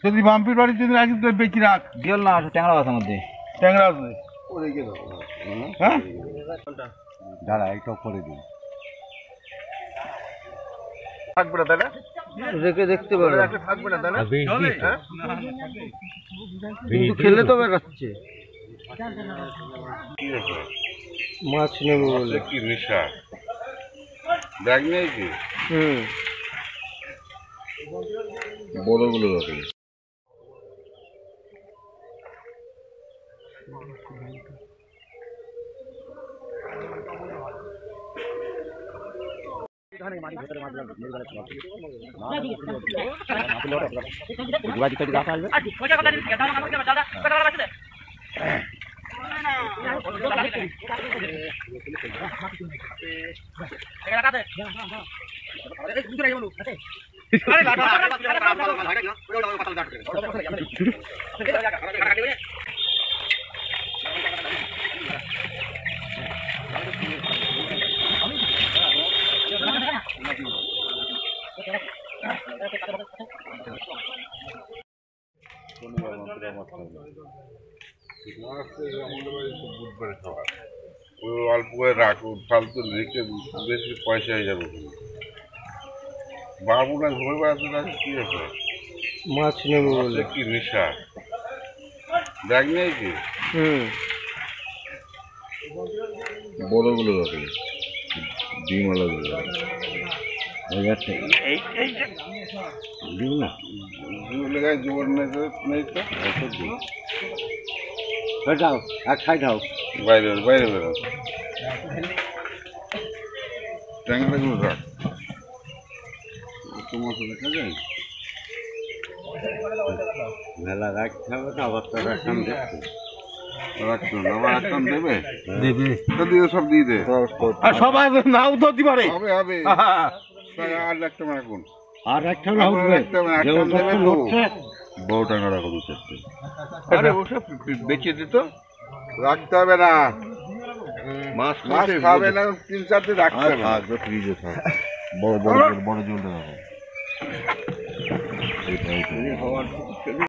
যদি বাম্পির বাড়ি যদি রাখি তো বেশি রাখ। বিয়ল না আছে, ট্যাংরা আছে মধ্যে। ট্যাংরা আছে। হ্যাঁ দাঁড়া এইটা করে দিন। থাকবে না তাহলে রেখে দেখতে পারো, থাকবে না তাহলে খেলে তো বেড়াচ্ছে। মাছ নেবো বলে কি নেশা দেখ নেই কি? বড়গুলো রাখে। অল্প করে রাখুন, ফালতু রেখে বেশি পয়সা হয়ে যাবে। বাবু না ঘুরে বেড়াতে না কি আছে? মাছ নেবো বলে কি নেশা দেখ নেই কি? বড়গুলো রাখে, ডিমওয়ালাগুলো ডিম না লেগায় জোর নেই তো যাও এক সাইড হও, বাইরে বাইরে বেরো। ট্যাংরাগুলো রাখ, তোমার তো দেখা যায় মেলা রাখতে হবে না। আবার তার একখান দেখতে রাখতো না, আবার একখান দেবে দিয়ে সব দিয়ে দে। সবাই নাও তো দিতে পারে, হবে হবে। আর একটা রাখুন, আর একটা বড় টাকা রাখো দু চারটে। আরে ওসব বেঁচে দিত, রাখতে হবে না। মাছ মাছ খাবে না, 3-4 দিন রাখতে হবে। থাকবে ফ্রিজে থাক, বড় বড় বড় জলটা রাখো।